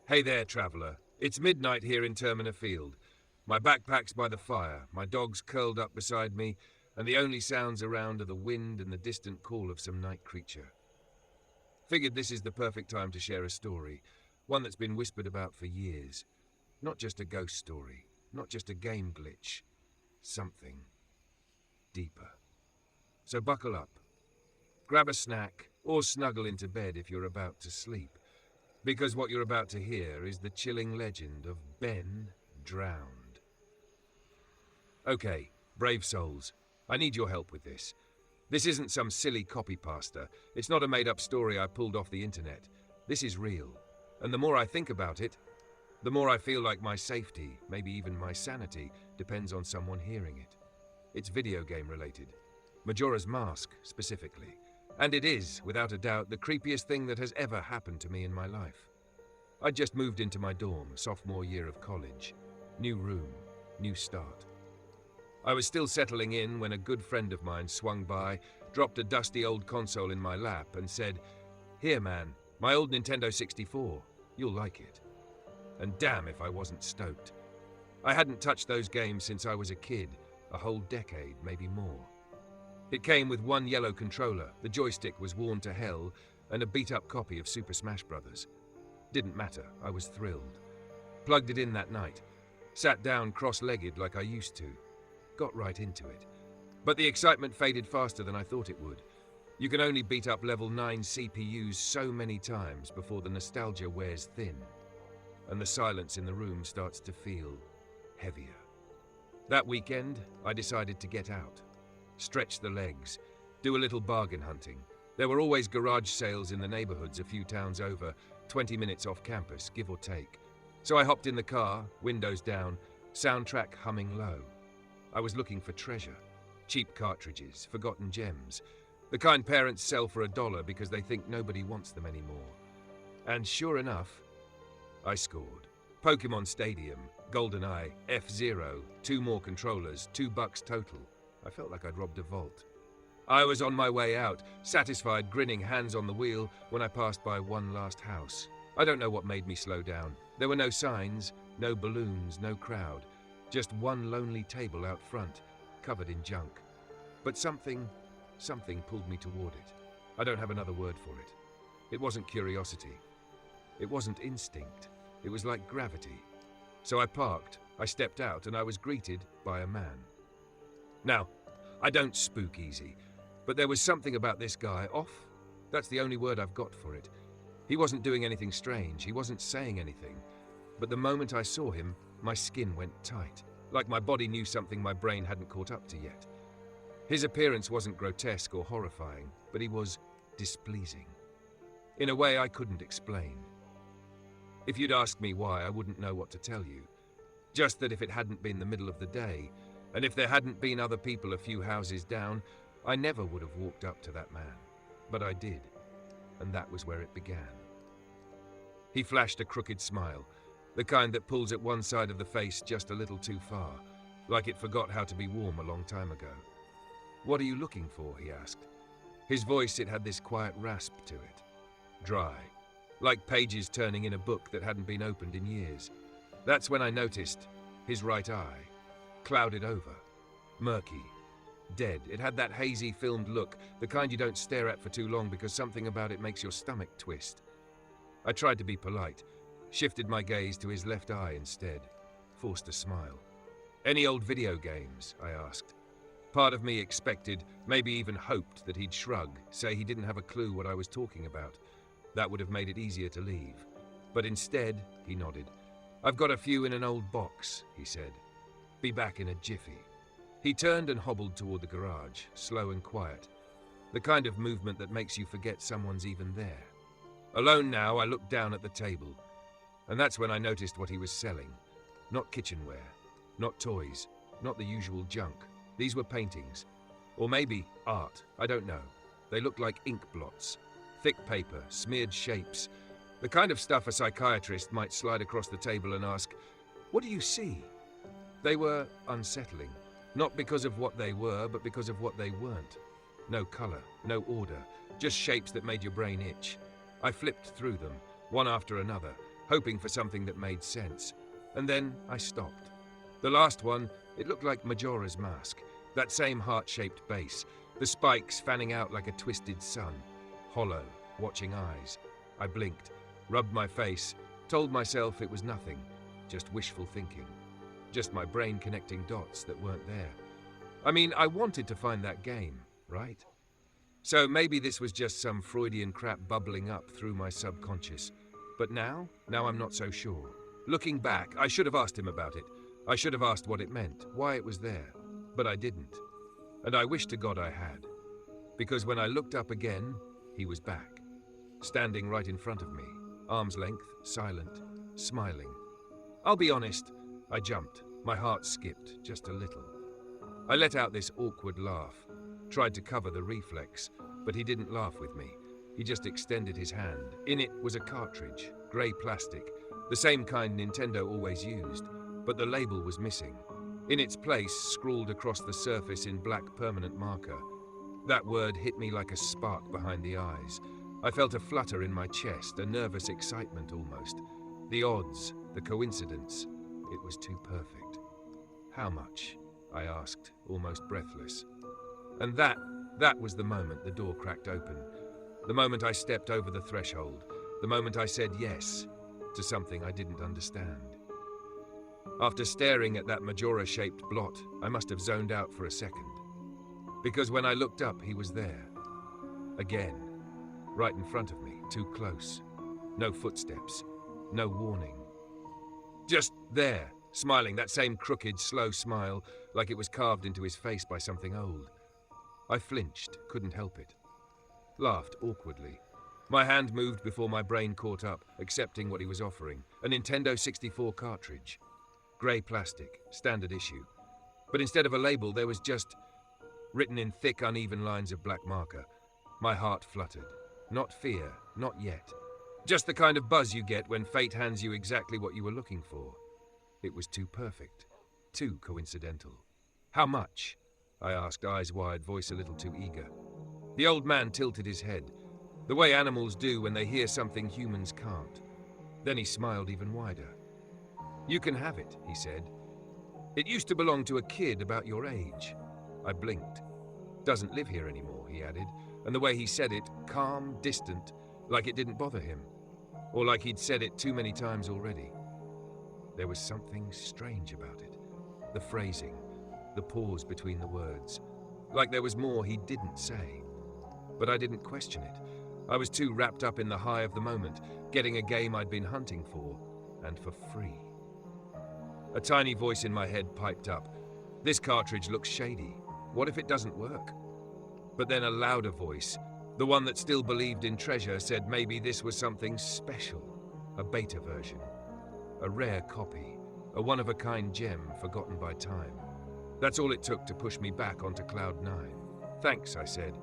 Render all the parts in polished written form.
Hey there, traveller. It's midnight here in Termina Field. My backpack's by the fire, my dog's curled up beside me, and the only sounds around are the wind and the distant call of some night creature. Figured this is the perfect time to share a story, one that's been whispered about for years. Not just a ghost story, not just a game glitch. Something deeper. So buckle up. Grab a snack, or snuggle into bed if you're about to sleep. Because what you're about to hear is the chilling legend of Ben Drowned. Okay, brave souls, I need your help with this. This isn't some silly copypasta. It's not a made-up story I pulled off the internet. This is real. And the more I think about it, the more I feel like my safety, maybe even my sanity, depends on someone hearing it. It's video game related. Majora's Mask, specifically. And it is, without a doubt, the creepiest thing that has ever happened to me in my life. I'd just moved into my dorm, sophomore year of college. New room, new start. I was still settling in when a good friend of mine swung by, dropped a dusty old console in my lap and said, "Here, man, my old Nintendo 64. You'll like it." And damn if I wasn't stoked. I hadn't touched those games since I was a kid, a whole decade, maybe more. It came with one yellow controller, the joystick was worn to hell, and a beat-up copy of Super Smash Bros. Didn't matter, I was thrilled. Plugged it in that night, sat down cross-legged like I used to, got right into it. But the excitement faded faster than I thought it would. You can only beat up level 9 CPUs so many times before the nostalgia wears thin, and the silence in the room starts to feel heavier. That weekend, I decided to get out. Stretch the legs, do a little bargain hunting. There were always garage sales in the neighborhoods a few towns over, 20 minutes off campus, give or take. So I hopped in the car, windows down, soundtrack humming low. I was looking for treasure, cheap cartridges, forgotten gems, the kind parents sell for $1 because they think nobody wants them anymore. And sure enough, I scored. Pokemon Stadium, GoldenEye, F-Zero, 2 more controllers, $2 total. I felt like I'd robbed a vault. I was on my way out, satisfied, grinning, hands on the wheel, when I passed by one last house. I don't know what made me slow down. There were no signs, no balloons, no crowd. Just one lonely table out front, covered in junk. But something pulled me toward it. I don't have another word for it. It wasn't curiosity. It wasn't instinct. It was like gravity. So I parked, I stepped out, and I was greeted by a man. Now, I don't spook easy, but there was something about this guy off. That's the only word I've got for it. He wasn't doing anything strange, he wasn't saying anything. But the moment I saw him, my skin went tight, like my body knew something my brain hadn't caught up to yet. His appearance wasn't grotesque or horrifying, but he was displeasing. In a way I couldn't explain. If you'd asked me why, I wouldn't know what to tell you. Just that if it hadn't been the middle of the day, and if there hadn't been other people a few houses down, I never would have walked up to that man. But I did, and that was where it began. He flashed a crooked smile, the kind that pulls at one side of the face just a little too far, like it forgot how to be warm a long time ago. "What are you looking for?" he asked. His voice, it had this quiet rasp to it. Dry, like pages turning in a book that hadn't been opened in years. That's when I noticed his right eye. Clouded over, murky, dead. It had that hazy filmed look, the kind you don't stare at for too long because something about it makes your stomach twist. I tried to be polite, shifted my gaze to his left eye instead, forced a smile. "Any old video games?" I asked. Part of me expected, maybe even hoped, that he'd shrug, say he didn't have a clue what I was talking about. That would have made it easier to leave. But instead, he nodded. "I've got a few in an old box," he said. "Be back in a jiffy." He turned and hobbled toward the garage, slow and quiet. The kind of movement that makes you forget someone's even there. Alone now, I looked down at the table. And that's when I noticed what he was selling. Not kitchenware, not toys, not the usual junk. These were paintings. Or maybe art, I don't know. They looked like ink blots. Thick paper, smeared shapes. The kind of stuff a psychiatrist might slide across the table and ask, "What do you see?" They were unsettling, not because of what they were, but because of what they weren't. No color, no order, just shapes that made your brain itch. I flipped through them, one after another, hoping for something that made sense. And then I stopped. The last one, it looked like Majora's mask. That same heart-shaped base, the spikes fanning out like a twisted sun. Hollow, watching eyes. I blinked, rubbed my face, told myself it was nothing, just wishful thinking. Just my brain connecting dots that weren't there. I mean, I wanted to find that game, right? So maybe this was just some Freudian crap bubbling up through my subconscious. But now I'm not so sure. Looking back, I should have asked him about it. I should have asked what it meant, why it was there. But I didn't. And I wish to God I had. Because when I looked up again, he was back. Standing right in front of me, arm's length, silent, smiling. I'll be honest, I jumped. My heart skipped, just a little. I let out this awkward laugh. Tried to cover the reflex, but he didn't laugh with me. He just extended his hand. In it was a cartridge, grey plastic, the same kind Nintendo always used, but the label was missing. In its place, scrawled across the surface in black permanent marker. That word hit me like a spark behind the eyes. I felt a flutter in my chest, a nervous excitement almost. The odds, the coincidence, it was too perfect. How much? I asked, almost breathless. And that was the moment the door cracked open. The moment I stepped over the threshold. The moment I said yes to something I didn't understand. After staring at that Majora-shaped blot, I must have zoned out for a second. Because when I looked up, he was there. Again. Right in front of me, too close. No footsteps. No warning. Just there, smiling, that same crooked, slow smile, like it was carved into his face by something old. I flinched, couldn't help it. Laughed awkwardly. My hand moved before my brain caught up, accepting what he was offering. A Nintendo 64 cartridge. Grey plastic, standard issue. But instead of a label, there was just, written in thick, uneven lines of black marker. My heart fluttered. Not fear, not yet. Just the kind of buzz you get when fate hands you exactly what you were looking for. It was too perfect. Too coincidental. How much? I asked, eyes wide, voice a little too eager. The old man tilted his head, the way animals do when they hear something humans can't. Then he smiled even wider. You can have it, he said. It used to belong to a kid about your age. I blinked. Doesn't live here anymore, he added, and the way he said it, calm, distant, like it didn't bother him, or like he'd said it too many times already. There was something strange about it. The phrasing, the pause between the words, like there was more he didn't say. But I didn't question it. I was too wrapped up in the high of the moment, getting a game I'd been hunting for, and for free. A tiny voice in my head piped up. This cartridge looks shady. What if it doesn't work? But then a louder voice, the one that still believed in treasure, said maybe this was something special. A beta version. A rare copy. A one-of-a-kind gem forgotten by time. That's all it took to push me back onto Cloud 9. Thanks, I said.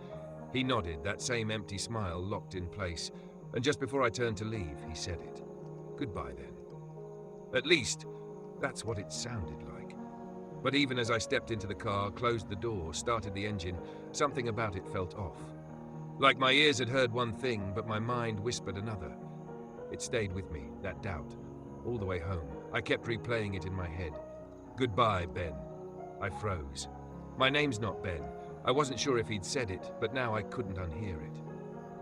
He nodded, that same empty smile locked in place, and just before I turned to leave, he said it. Goodbye then. At least, that's what it sounded like. But even as I stepped into the car, closed the door, started the engine, something about it felt off. Like my ears had heard one thing, but my mind whispered another. It stayed with me, that doubt, all the way home. I kept replaying it in my head. Goodbye, Ben. I froze. My name's not Ben. I wasn't sure if he'd said it, but now I couldn't unhear it.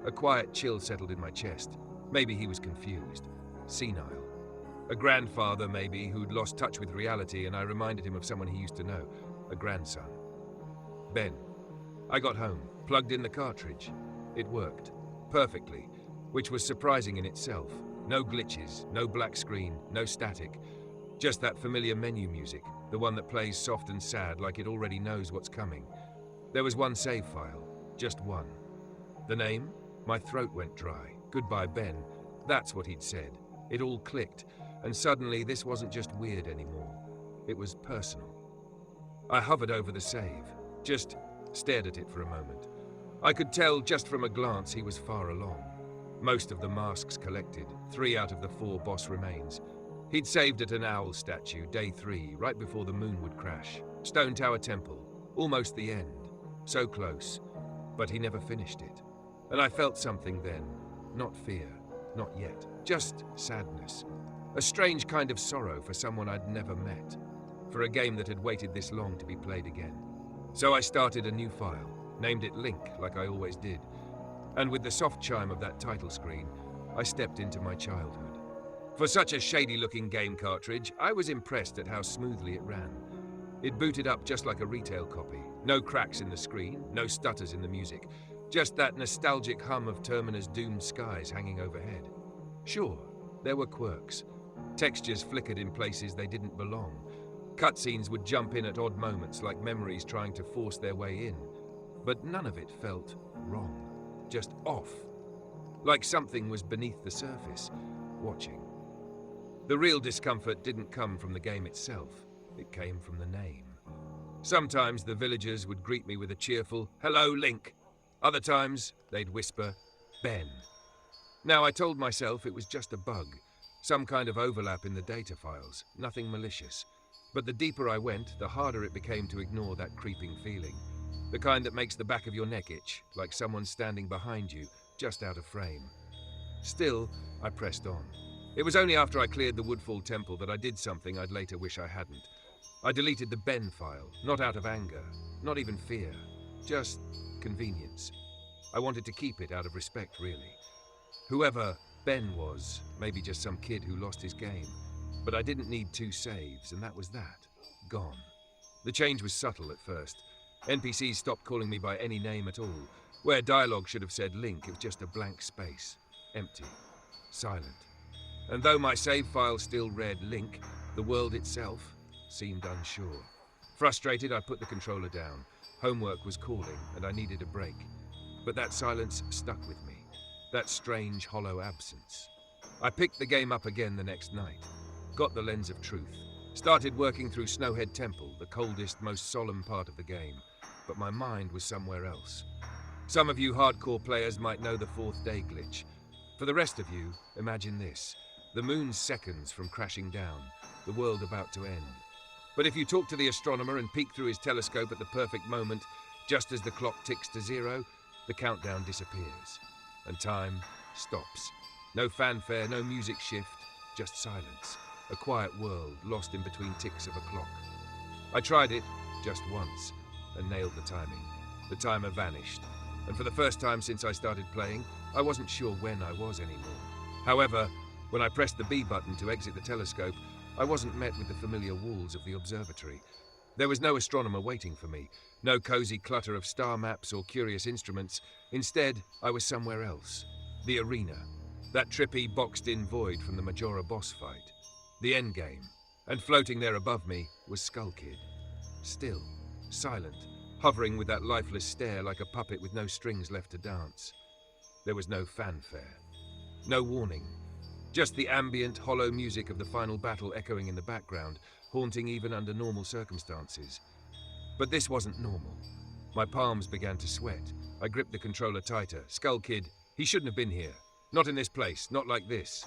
A quiet chill settled in my chest. Maybe he was confused. Senile. A grandfather, maybe, who'd lost touch with reality, and I reminded him of someone he used to know. A grandson. Ben. I got home, plugged in the cartridge. It worked. Perfectly. Which was surprising in itself. No glitches, no black screen, no static. Just that familiar menu music, the one that plays soft and sad like it already knows what's coming. There was one save file, just one. The name? My throat went dry. Goodbye, Ben. That's what he'd said. It all clicked, and suddenly this wasn't just weird anymore. It was personal. I hovered over the save, just stared at it for a moment. I could tell just from a glance he was far along. Most of the masks collected, 3 out of the 4 boss remains. He'd saved at an owl statue, day 3, right before the moon would crash. Stone Tower Temple, almost the end. So close, but he never finished it. And I felt something then, not fear, not yet. Just sadness. A strange kind of sorrow for someone I'd never met. For a game that had waited this long to be played again. So I started a new file, named it Link like I always did. And with the soft chime of that title screen, I stepped into my childhood. For such a shady-looking game cartridge, I was impressed at how smoothly it ran. It booted up just like a retail copy. No cracks in the screen, no stutters in the music. Just that nostalgic hum of Termina's doomed skies hanging overhead. Sure, there were quirks. Textures flickered in places they didn't belong. Cutscenes would jump in at odd moments like memories trying to force their way in. But none of it felt wrong. Just off. Like something was beneath the surface, watching. The real discomfort didn't come from the game itself. It came from the name. Sometimes the villagers would greet me with a cheerful, "Hello, Link." Other times, they'd whisper, "Ben." Now, I told myself it was just a bug, some kind of overlap in the data files, nothing malicious. But the deeper I went, the harder it became to ignore that creeping feeling. The kind that makes the back of your neck itch, like someone standing behind you, just out of frame. Still, I pressed on. It was only after I cleared the Woodfall Temple that I did something I'd later wish I hadn't. I deleted the Ben file, not out of anger, not even fear, just convenience. I wanted to keep it out of respect, really. Whoever Ben was, maybe just some kid who lost his game. But I didn't need 2 saves, and that was that. Gone. The change was subtle at first. NPCs stopped calling me by any name at all. Where dialogue should have said Link, it was just a blank space. Empty. Silent. And though my save file still read Link, the world itself seemed unsure. Frustrated, I put the controller down. Homework was calling, and I needed a break. But that silence stuck with me. That strange, hollow absence. I picked the game up again the next night. Got the lens of truth. Started working through Snowhead Temple, the coldest, most solemn part of the game. But my mind was somewhere else. Some of you hardcore players might know the 4th day glitch. For the rest of you, imagine this. The moon's seconds from crashing down, the world about to end. But if you talk to the astronomer and peek through his telescope at the perfect moment, just as the clock ticks to 0, the countdown disappears. And time stops. No fanfare, no music shift, just silence. A quiet world lost in between ticks of a clock. I tried it just once and nailed the timing. The timer vanished. And for the first time since I started playing, I wasn't sure when I was anymore. However, when I pressed the B button to exit the telescope, I wasn't met with the familiar walls of the observatory. There was no astronomer waiting for me, no cozy clutter of star maps or curious instruments. Instead, I was somewhere else. The arena. That trippy, boxed-in void from the Majora boss fight. The endgame. And floating there above me was Skull Kid. Still, silent, hovering with that lifeless stare like a puppet with no strings left to dance. There was no fanfare. No warning. Just the ambient, hollow music of the final battle echoing in the background, haunting even under normal circumstances. But this wasn't normal. My palms began to sweat. I gripped the controller tighter. Skull Kid, he shouldn't have been here. Not in this place, not like this.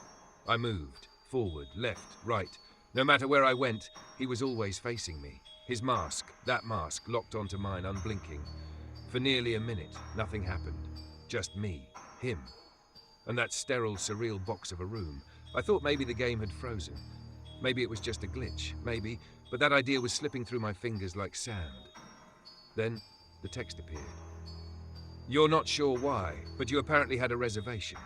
I moved. Forward, left, right. No matter where I went, he was always facing me. His mask, that mask, locked onto mine, unblinking. For nearly a minute, nothing happened. Just me, him. And that sterile, surreal box of a room. I thought maybe the game had frozen. Maybe it was just a glitch, maybe, but that idea was slipping through my fingers like sand. Then, the text appeared. You're not sure why, but you apparently had a reservation.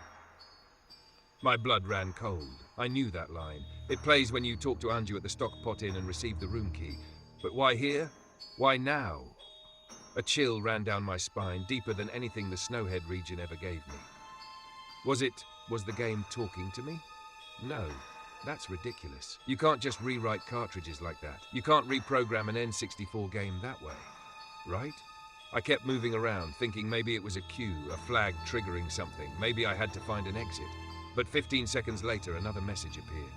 My blood ran cold. I knew that line. It plays when you talk to Anju at the Stock Pot Inn and receive the room key. But why here? Why now? A chill ran down my spine, deeper than anything the Snowhead region ever gave me. Was the game talking to me? No, that's ridiculous. You can't just rewrite cartridges like that. You can't reprogram an N64 game that way, right? I kept moving around, thinking maybe it was a cue, a flag triggering something. Maybe I had to find an exit. But 15 seconds later, another message appeared.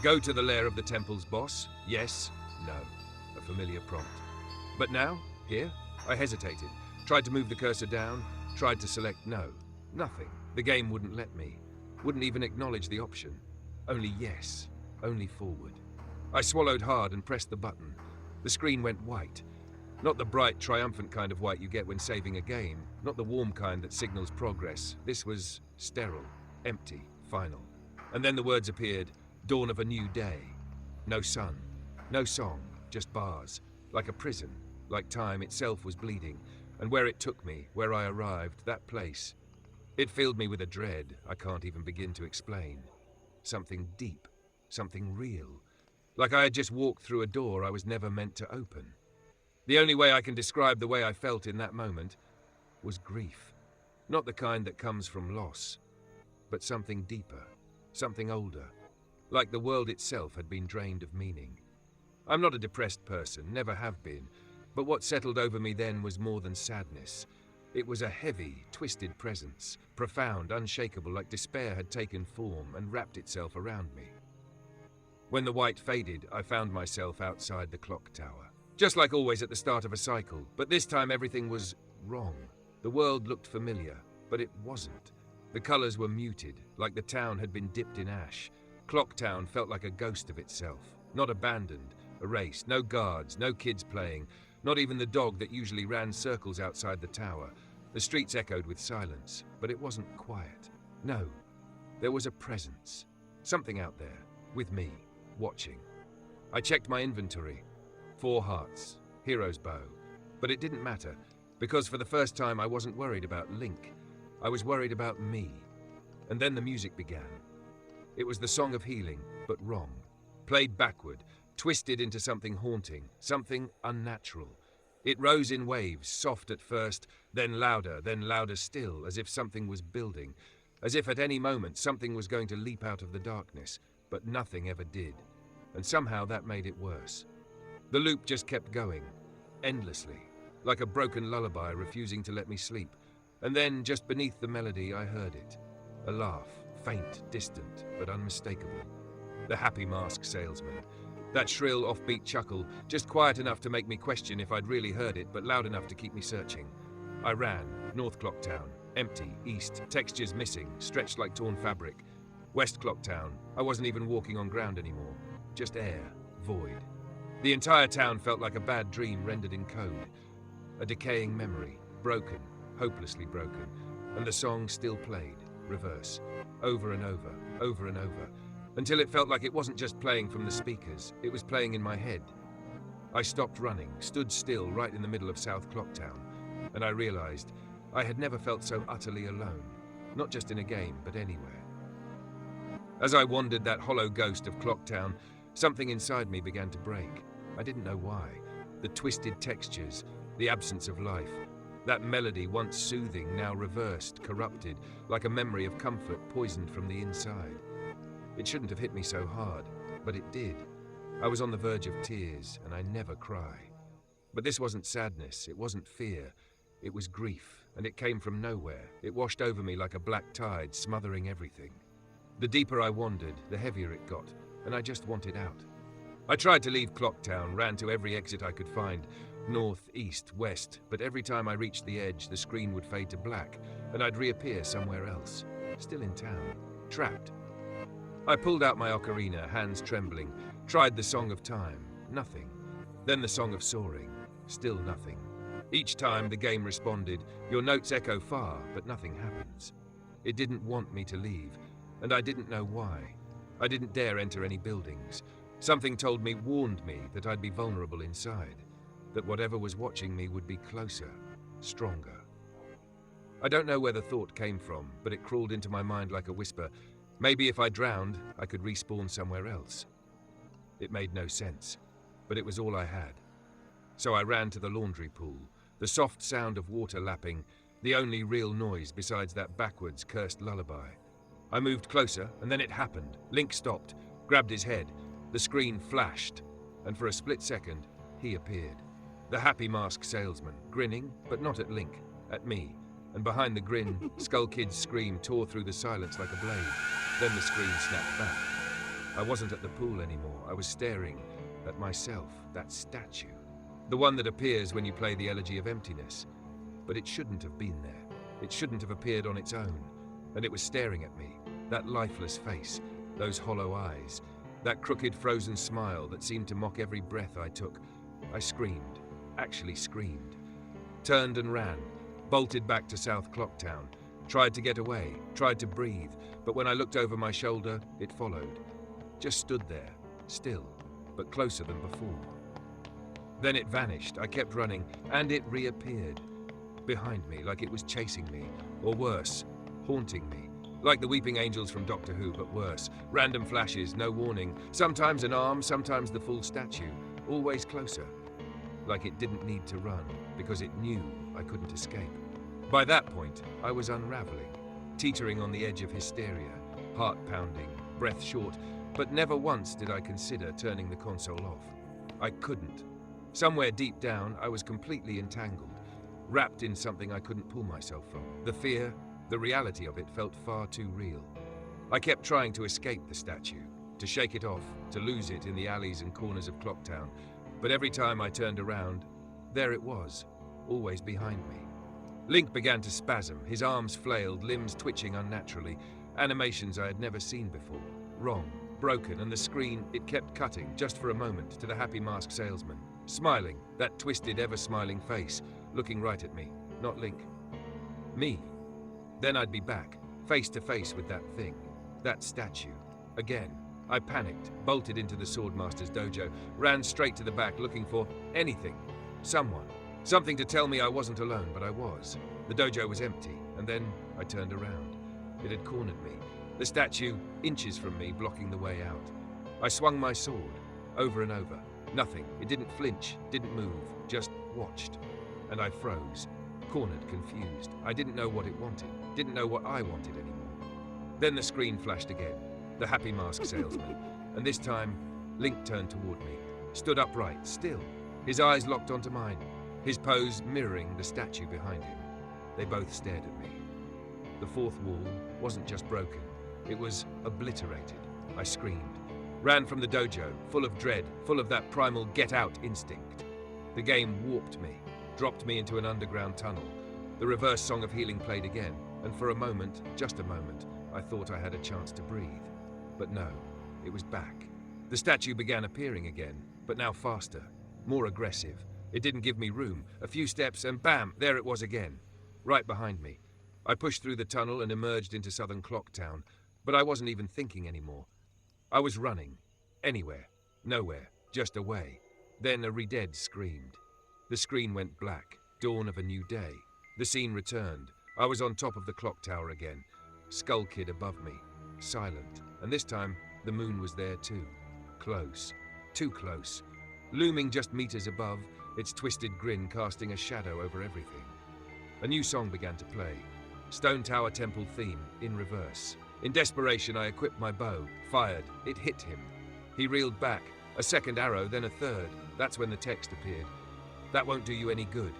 Go to the lair of the temple's boss? Yes? No. A familiar prompt. But now? Here? I hesitated. Tried to move the cursor down. Tried to select no. Nothing. The game wouldn't let me. Wouldn't even acknowledge the option. Only yes. Only forward. I swallowed hard and pressed the button. The screen went white. Not the bright, triumphant kind of white you get when saving a game. Not the warm kind that signals progress. This was sterile. Empty. final. And then the words appeared, dawn of a new day. No sun, no song, just bars, like a prison, like time itself was bleeding, and where it took me, where I arrived, that place. It filled me with a dread I can't even begin to explain. Something deep, something real, like I had just walked through a door I was never meant to open. The only way I can describe the way I felt in that moment was grief. Not the kind that comes from loss, but something deeper, something older, like the world itself had been drained of meaning. I'm not a depressed person, never have been, but what settled over me then was more than sadness. It was a heavy, twisted presence, profound, unshakable, like despair had taken form and wrapped itself around me. When the white faded, I found myself outside the clock tower. Just like always at the start of a cycle, but this time everything was wrong. The world looked familiar, but it wasn't. The colors were muted, like the town had been dipped in ash. Clocktown felt like a ghost of itself, not abandoned, erased, no guards, no kids playing, not even the dog that usually ran circles outside the tower. The streets echoed with silence, but it wasn't quiet. No, there was a presence, something out there, with me, watching. I checked my inventory. 4 hearts, hero's bow, but it didn't matter, because for the first time I wasn't worried about Link. I was worried about me. And then the music began. It was the song of healing, but wrong. Played backward, twisted into something haunting, something unnatural. It rose in waves, soft at first, then louder still, as if something was building, as if at any moment something was going to leap out of the darkness, but nothing ever did. And somehow that made it worse. The loop just kept going, endlessly, like a broken lullaby refusing to let me sleep. And then, just beneath the melody, I heard it. A laugh, faint, distant, but unmistakable. The happy mask salesman. That shrill, offbeat chuckle, just quiet enough to make me question if I'd really heard it, but loud enough to keep me searching. I ran, North Clocktown, empty, east, textures missing, stretched like torn fabric. West Clocktown, I wasn't even walking on ground anymore. Just air, void. The entire town felt like a bad dream rendered in code. A decaying memory, broken, hopelessly broken, and the song still played, reverse, over and over, over and over, until it felt like it wasn't just playing from the speakers, it was playing in my head. I stopped running, stood still right in the middle of South Clocktown, and I realized I had never felt so utterly alone, not just in a game, but anywhere. As I wandered that hollow ghost of Clocktown, something inside me began to break. I didn't know why. The twisted textures, the absence of life. That melody, once soothing, now reversed, corrupted, like a memory of comfort poisoned from the inside. It shouldn't have hit me so hard, but it did. I was on the verge of tears, and I never cry. But this wasn't sadness, it wasn't fear. It was grief, and it came from nowhere. It washed over me like a black tide, smothering everything. The deeper I wandered, the heavier it got, and I just wanted out. I tried to leave Clocktown, ran to every exit I could find, north, east, west, but every time I reached the edge, the screen would fade to black, and I'd reappear somewhere else, still in town, trapped. I pulled out my ocarina, hands trembling, tried the Song of Time, nothing. Then the Song of Soaring, still nothing. Each time the game responded, your notes echo far, but nothing happens. It didn't want me to leave, and I didn't know why. I didn't dare enter any buildings. Something told me, warned me, that I'd be vulnerable inside, that whatever was watching me would be closer, stronger. I don't know where the thought came from, but it crawled into my mind like a whisper. Maybe if I drowned, I could respawn somewhere else. It made no sense, but it was all I had. So I ran to the laundry pool, the soft sound of water lapping, the only real noise besides that backwards cursed lullaby. I moved closer, and then it happened. Link stopped, grabbed his head. The screen flashed, and for a split second, he appeared. The happy mask salesman, grinning, but not at Link, at me. And behind the grin, Skull Kid's scream tore through the silence like a blade. Then the screen snapped back. I wasn't at the pool anymore. I was staring at myself, that statue. The one that appears when you play the Elegy of Emptiness. But it shouldn't have been there. It shouldn't have appeared on its own. And it was staring at me, that lifeless face, those hollow eyes, that crooked frozen smile that seemed to mock every breath I took. I screamed, actually screamed. Turned and ran, bolted back to South Clocktown, tried to get away, tried to breathe, But when I looked over my shoulder, it followed. Just stood there, still, but closer than before. Then it vanished. I kept running, and it reappeared. Behind me, like it was chasing me, or worse, haunting me. Like the weeping angels from Doctor Who, but worse. Random flashes, no warning. Sometimes an arm, sometimes the full statue. Always closer. Like it didn't need to run, because it knew I couldn't escape. By that point, I was unraveling, teetering on the edge of hysteria, heart pounding, breath short, but never once did I consider turning the console off. I couldn't. Somewhere deep down, I was completely entangled, wrapped in something I couldn't pull myself from. The fear, the reality of it felt far too real. I kept trying to escape the statue, to shake it off, to lose it in the alleys and corners of Clocktown, but every time I turned around, there it was, always behind me. Link began to spasm, his arms flailed, limbs twitching unnaturally, animations I had never seen before. Wrong, broken, and the screen, it kept cutting, just for a moment, to the happy masked salesman. Smiling, that twisted, ever-smiling face, looking right at me, not Link. Me. Then I'd be back, face to face with that thing, that statue. Again, I panicked, bolted into the Swordmaster's dojo, ran straight to the back looking for anything, someone. Something to tell me I wasn't alone, but I was. The dojo was empty, and then I turned around. It had cornered me, the statue inches from me, blocking the way out. I swung my sword, over and over. Nothing. It didn't flinch, didn't move, just watched. And I froze, cornered, confused. I didn't know what it wanted, didn't know what I wanted anymore. Then the screen flashed again, the happy masked salesman, and this time, Link turned toward me, stood upright, still, his eyes locked onto mine, his pose mirroring the statue behind him. They both stared at me. The fourth wall wasn't just broken, it was obliterated. I screamed, ran from the dojo, full of dread, full of that primal get-out instinct. The game warped me, dropped me into an underground tunnel. The reverse song of healing played again, and for a moment, just a moment, I thought I had a chance to breathe. But no, it was back. The statue began appearing again, but now faster, more aggressive. It didn't give me room. A few steps and bam, there it was again, right behind me. I pushed through the tunnel and emerged into southern Clocktown, but I wasn't even thinking anymore. I was running. Anywhere. Nowhere. Just away. Then a Redead screamed. The screen went black. Dawn of a new day. The scene returned. I was on top of the clock tower again. Skull Kid above me. Silent. And this time, the moon was there too. Close. Too close. Looming just meters above, its twisted grin casting a shadow over everything. A new song began to play. Stone Tower Temple theme, in reverse. In desperation, I equipped my bow, fired. It hit him. He reeled back. A second arrow, then a third. That's when the text appeared. That won't do you any good.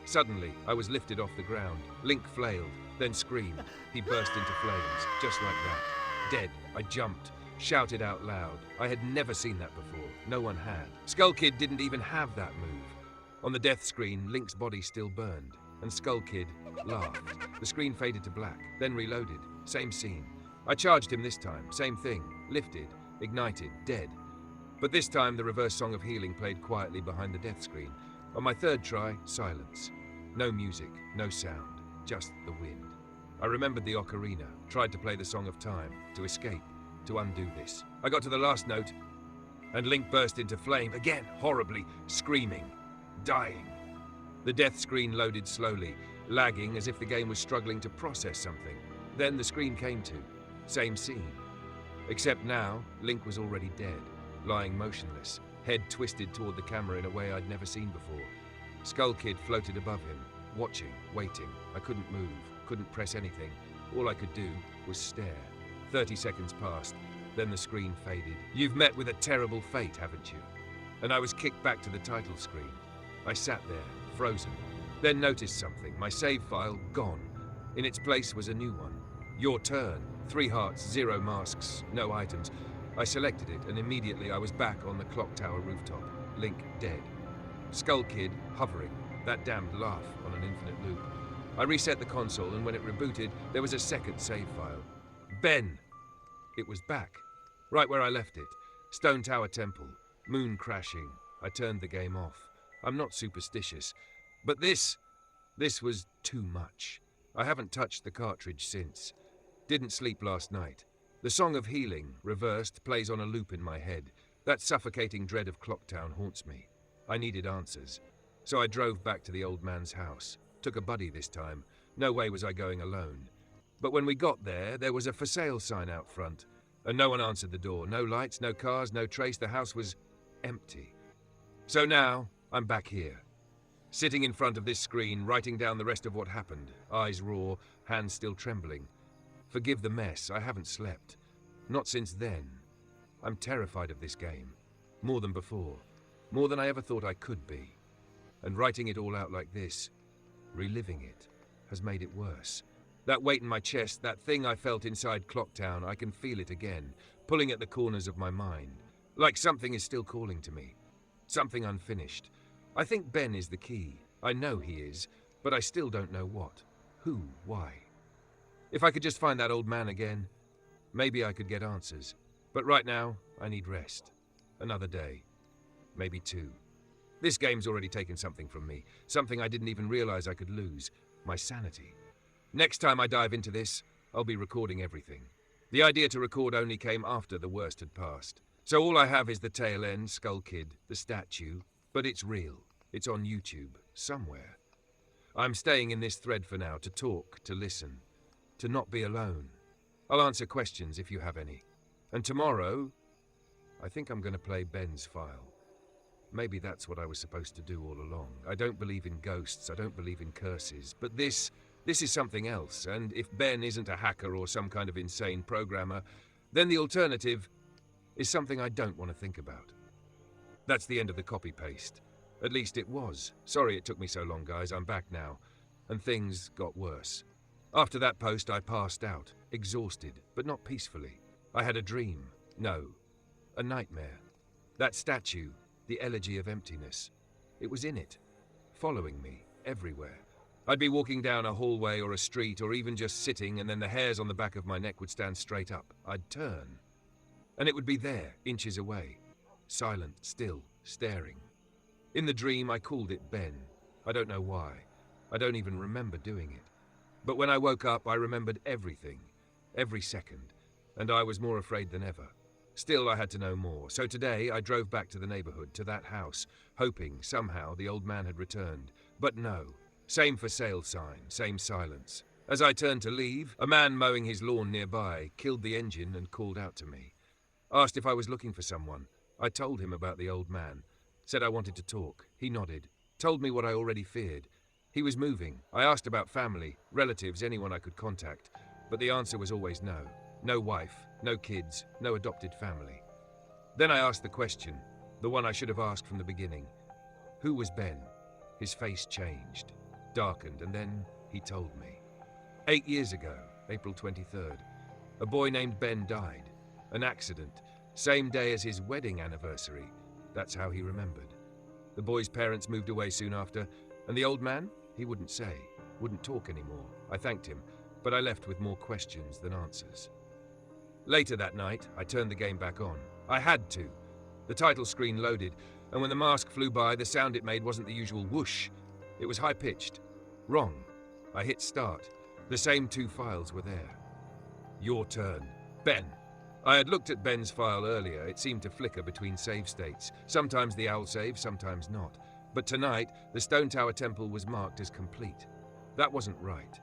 Suddenly, I was lifted off the ground. Link flailed, then screamed. He burst into flames, just like that. Dead. I jumped, shouted out loud. I had never seen that before. No one had. Skull Kid didn't even have that move. On the death screen, Link's body still burned, and Skull Kid laughed. The screen faded to black, then reloaded. Same scene. I charged him this time. Same thing. Lifted, ignited, dead. But this time, the reverse song of healing played quietly behind the death screen. On my third try, silence. No music, no sound, just the wind. I remembered the ocarina, tried to play the Song of Time, to escape, to undo this. I got to the last note, and Link burst into flame, again, horribly, screaming, dying. The death screen loaded slowly, lagging as if the game was struggling to process something. Then the screen came to. Same scene. Except now, Link was already dead, lying motionless, head twisted toward the camera in a way I'd never seen before. Skull Kid floated above him, watching, waiting. I couldn't move, couldn't press anything. All I could do was stare. 30 seconds passed, then the screen faded. You've met with a terrible fate, haven't you? And I was kicked back to the title screen. I sat there, frozen. Then noticed something. My save file gone. In its place was a new one. Your turn. 3 hearts, 0 masks, no items. I selected it, and immediately I was back on the clock tower rooftop. Link dead. Skull Kid hovering. That damned laugh on an infinite loop. I reset the console, and when it rebooted, there was a second save file. Ben! It was back. Right where I left it. Stone Tower Temple. Moon crashing. I turned the game off. I'm not superstitious. But this was too much. I haven't touched the cartridge since. Didn't sleep last night. The Song of Healing, reversed, plays on a loop in my head. That suffocating dread of Clocktown haunts me. I needed answers. So I drove back to the old man's house. Took a buddy this time. No way was I going alone. But when we got there, there was a for sale sign out front. And no one answered the door. No lights, no cars, no trace. The house was empty. So now, I'm back here. Sitting in front of this screen, writing down the rest of what happened. Eyes raw, hands still trembling. Forgive the mess, I haven't slept. Not since then. I'm terrified of this game. More than before. More than I ever thought I could be. And writing it all out like this, reliving it, has made it worse. That weight in my chest, that thing I felt inside Clocktown, I can feel it again, pulling at the corners of my mind. Like something is still calling to me. Something unfinished. I think Ben is the key. I know he is, but I still don't know what. Who? Why? If I could just find that old man again, maybe I could get answers. But right now, I need rest. Another day. Maybe two. This game's already taken something from me. Something I didn't even realize I could lose. My sanity. Next time I dive into this, I'll be recording everything. The idea to record only came after the worst had passed. So all I have is the tail end, Skull Kid, the statue. But it's real. It's on YouTube, somewhere. I'm staying in this thread for now, to talk, to listen, to not be alone. I'll answer questions if you have any. And tomorrow, I think I'm going to play Ben's file. Maybe that's what I was supposed to do all along. I don't believe in ghosts, I don't believe in curses, but this is something else, and if Ben isn't a hacker or some kind of insane programmer, then the alternative is something I don't want to think about. That's the end of the copy-paste. At least it was. Sorry it took me so long, guys. I'm back now. And things got worse. After that post, I passed out, exhausted, but not peacefully. I had a dream. No, a nightmare. That statue, the elegy of emptiness. It was in it, following me, everywhere. I'd be walking down a hallway or a street or even just sitting, and then the hairs on the back of my neck would stand straight up. I'd turn, and it would be there, inches away. Silent, still, staring. In the dream, I called it Ben. I don't know why. I don't even remember doing it. But when I woke up, I remembered everything, every second, and I was more afraid than ever. Still, I had to know more, so today I drove back to the neighborhood, to that house, hoping, somehow, the old man had returned. But no. Same for sale sign, same silence. As I turned to leave, a man mowing his lawn nearby killed the engine and called out to me. Asked if I was looking for someone. I told him about the old man. Said I wanted to talk. He nodded. Told me what I already feared. He was moving. I asked about family, relatives, anyone I could contact. But the answer was always no. No wife, no kids, no adopted family. Then I asked the question, the one I should have asked from the beginning. Who was Ben? His face changed, darkened, and then he told me. 8 years ago, April 23rd, a boy named Ben died. An accident. Same day as his wedding anniversary. That's how he remembered. The boy's parents moved away soon after, and the old man? He wouldn't say, wouldn't talk anymore. I thanked him, but I left with more questions than answers. Later that night, I turned the game back on. I had to. The title screen loaded, and when the mask flew by, the sound it made wasn't the usual whoosh. It was high-pitched. Wrong. I hit start. The same two files were there. Your turn. Ben. I had looked at Ben's file earlier. It seemed to flicker between save states. Sometimes the owl saved, sometimes not. But tonight, the Stone Tower Temple was marked as complete. That wasn't right.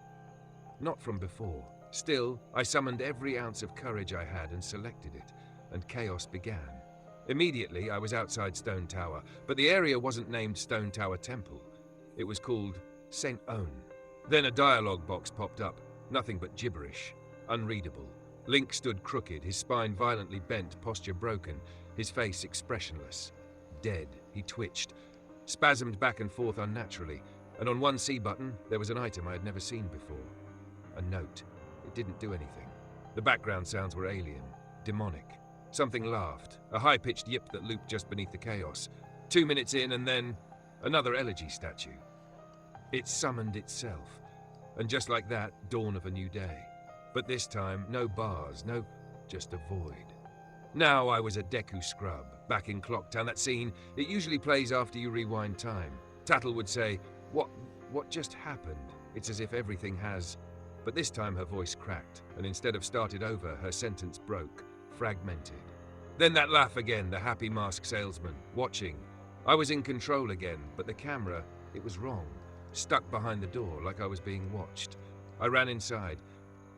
Not from before. Still, I summoned every ounce of courage I had and selected it, and chaos began. Immediately, I was outside Stone Tower, but the area wasn't named Stone Tower Temple. It was called St. Owen. Then a dialogue box popped up. Nothing but gibberish. Unreadable. Link stood crooked, his spine violently bent, posture broken, his face expressionless. Dead, he twitched, spasmed back and forth unnaturally, and on one C button, there was an item I had never seen before. A note. It didn't do anything. The background sounds were alien, demonic. Something laughed, a high-pitched yip that looped just beneath the chaos. 2 minutes in, and then another elegy statue. It summoned itself, and just like that, dawn of a new day. But this time, no bars, just a void. Now I was a Deku scrub, back in Clocktown. That scene, it usually plays after you rewind time. Tattle would say, what just happened? It's as if everything has But this time her voice cracked, and instead of started over, her sentence broke, fragmented. Then that laugh again, the happy mask salesman, watching. I was in control again, but the camera, it was wrong. Stuck behind the door like I was being watched. I ran inside.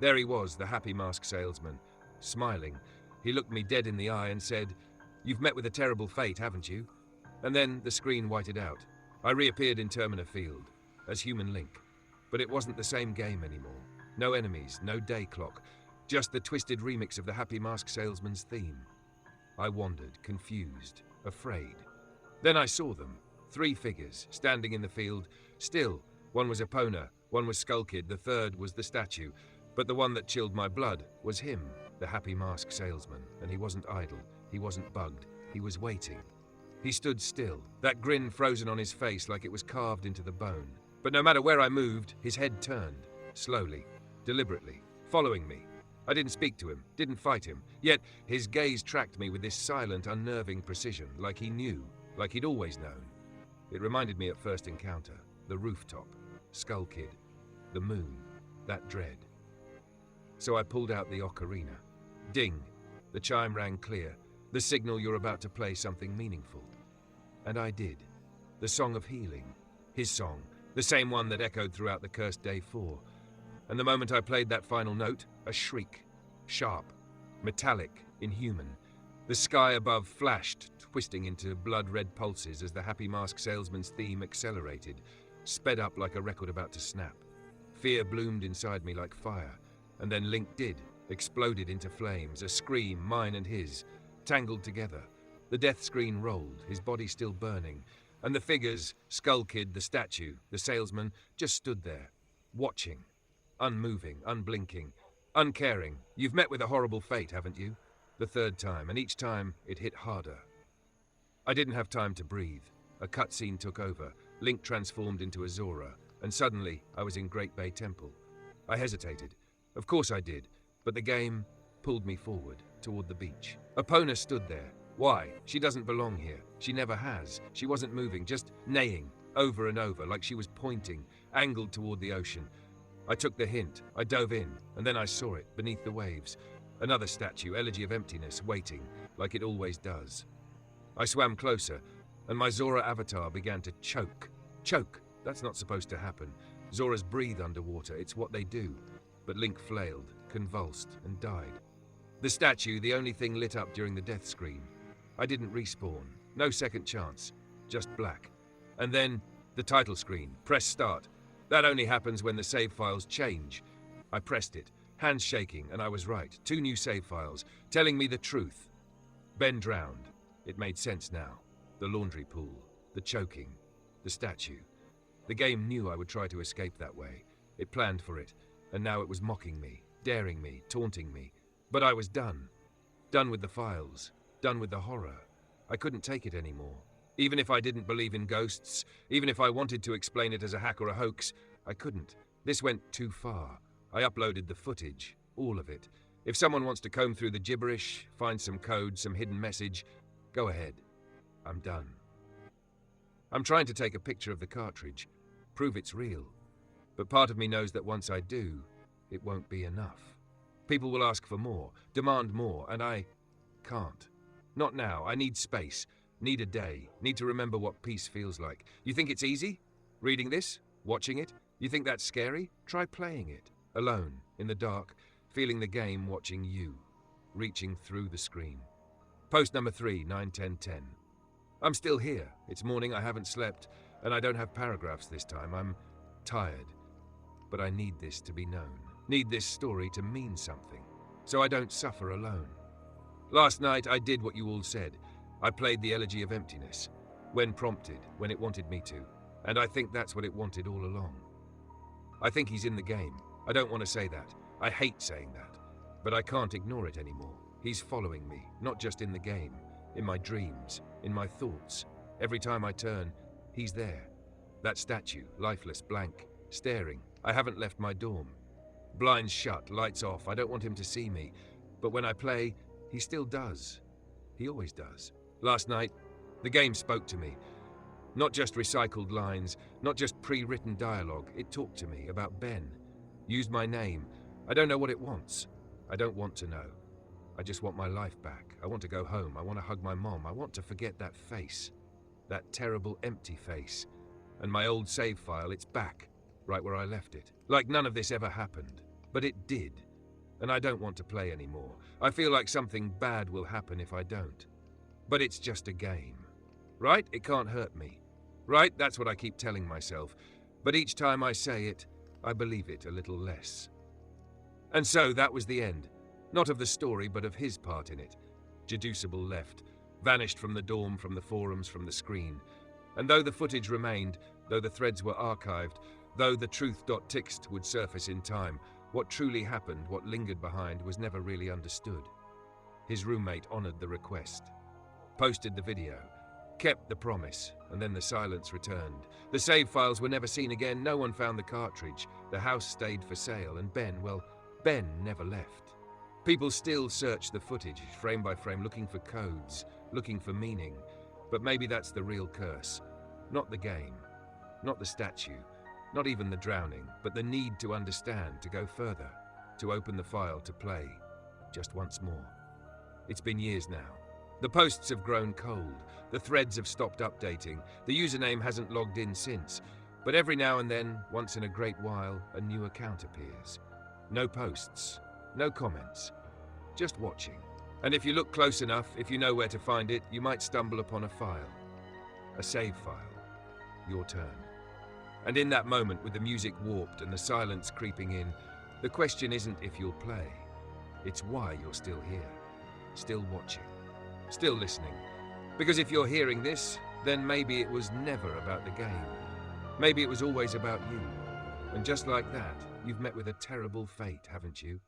There he was, the happy mask salesman, smiling. He looked me dead in the eye and said, "You've met with a terrible fate, haven't you?" And then the screen whited out. I reappeared in Termina Field, as Human Link. But it wasn't the same game anymore. No enemies, no day clock, just the twisted remix of the happy mask salesman's theme. I wandered, confused, afraid. Then I saw them, 3 figures, standing in the field. Still, one was Epona, one was Skull Kid, the third was the statue. But the one that chilled my blood was him, the happy mask salesman. And he wasn't idle, he wasn't bugged, he was waiting. He stood still, that grin frozen on his face like it was carved into the bone. But no matter where I moved, his head turned, slowly, deliberately, following me. I didn't speak to him, didn't fight him, yet his gaze tracked me with this silent, unnerving precision, like he knew, like he'd always known. It reminded me at first encounter, the rooftop, Skull Kid, the moon, that dread. So I pulled out the ocarina. Ding! The chime rang clear, the signal you're about to play something meaningful. And I did. The song of healing. His song, the same one that echoed throughout the cursed day 4. And the moment I played that final note, a shriek. Sharp, metallic, inhuman. The sky above flashed, twisting into blood-red pulses as the happy mask salesman's theme accelerated, sped up like a record about to snap. Fear bloomed inside me like fire, and then Link did, exploded into flames, a scream, mine and his, tangled together. The death screen rolled, his body still burning, and the figures, Skull Kid, the statue, the salesman, just stood there, watching, unmoving, unblinking, uncaring. You've met with a horrible fate, haven't you? The 3rd time, and each time it hit harder. I didn't have time to breathe. A cutscene took over, Link transformed into a Zora, and suddenly I was in Great Bay Temple. I hesitated. Of course I did, but the game pulled me forward, toward the beach. Epona stood there. Why? She doesn't belong here. She never has. She wasn't moving, just neighing, over and over, like she was pointing, angled toward the ocean. I took the hint. I dove in, and then I saw it, beneath the waves. Another statue, Elegy of Emptiness, waiting, like it always does. I swam closer, and my Zora avatar began to choke. Choke! That's not supposed to happen. Zoras breathe underwater, it's what they do. But Link flailed, convulsed, and died. The statue, the only thing lit up during the death screen. I didn't respawn. No second chance. Just black. And then, the title screen. Press start. That only happens when the save files change. I pressed it, hands shaking, and I was right. 2 new save files, telling me the truth. Ben drowned. It made sense now. The laundry pool. The choking. The statue. The game knew I would try to escape that way. It planned for it, and now it was mocking me, daring me, taunting me. But I was done. Done with the files. Done with the horror. I couldn't take it anymore. Even if I didn't believe in ghosts, even if I wanted to explain it as a hack or a hoax, I couldn't. This went too far. I uploaded the footage, all of it. If someone wants to comb through the gibberish, find some code, some hidden message, go ahead. I'm done. I'm trying to take a picture of the cartridge, prove it's real. But part of me knows that once I do, it won't be enough. People will ask for more, demand more, and I can't. Not now. I need space. Need a day. Need to remember what peace feels like. You think it's easy? Reading this? Watching it? You think that's scary? Try playing it. Alone, in the dark, feeling the game watching you. Reaching through the screen. Post number 3, 9/10/10. I'm still here. It's morning, I haven't slept, and I don't have paragraphs this time. I'm tired. But I need this to be known. Need this story to mean something. So I don't suffer alone. Last night, I did what you all said. I played the Elegy of Emptiness. When prompted, when it wanted me to. And I think that's what it wanted all along. I think he's in the game. I don't want to say that. I hate saying that. But I can't ignore it anymore. He's following me, not just in the game. In my dreams, in my thoughts. Every time I turn, he's there. That statue, lifeless, blank, staring. I haven't left my dorm. Blinds shut, lights off. I don't want him to see me. But when I play, he still does. He always does. Last night, the game spoke to me. Not just recycled lines, not just pre-written dialogue. It talked to me about Ben. Used my name. I don't know what it wants. I don't want to know. I just want my life back. I want to go home. I want to hug my mom. I want to forget that face. That terrible empty face. And my old save file, it's back, right where I left it. Like none of this ever happened. But it did. And I don't want to play anymore. I feel like something bad will happen if I don't. But it's just a game. Right? It can't hurt me. Right? That's what I keep telling myself. But each time I say it, I believe it a little less. And so that was the end. Not of the story, but of his part in it. Jadusable left, vanished from the dorm, from the forums, from the screen. And though the footage remained, though the threads were archived, though the truth.txt would surface in time, what truly happened, what lingered behind, was never really understood. His roommate honored the request, posted the video, kept the promise, and then the silence returned. The save files were never seen again, no one found the cartridge, the house stayed for sale, and Ben never left. People still search the footage, frame by frame, looking for codes, looking for meaning. But maybe that's the real curse. Not the game, not the statue, not even the drowning, but the need to understand, to go further, to open the file, to play, just once more. It's been years now. The posts have grown cold, the threads have stopped updating, the username hasn't logged in since, but every now and then, once in a great while, a new account appears. No posts, no comments, just watching. And if you look close enough, if you know where to find it, you might stumble upon a file, a save file, your turn. And in that moment, with the music warped and the silence creeping in, the question isn't if you'll play, it's why you're still here, still watching, still listening. Because if you're hearing this, then maybe it was never about the game. Maybe it was always about you. And just like that, you've met with a terrible fate, haven't you?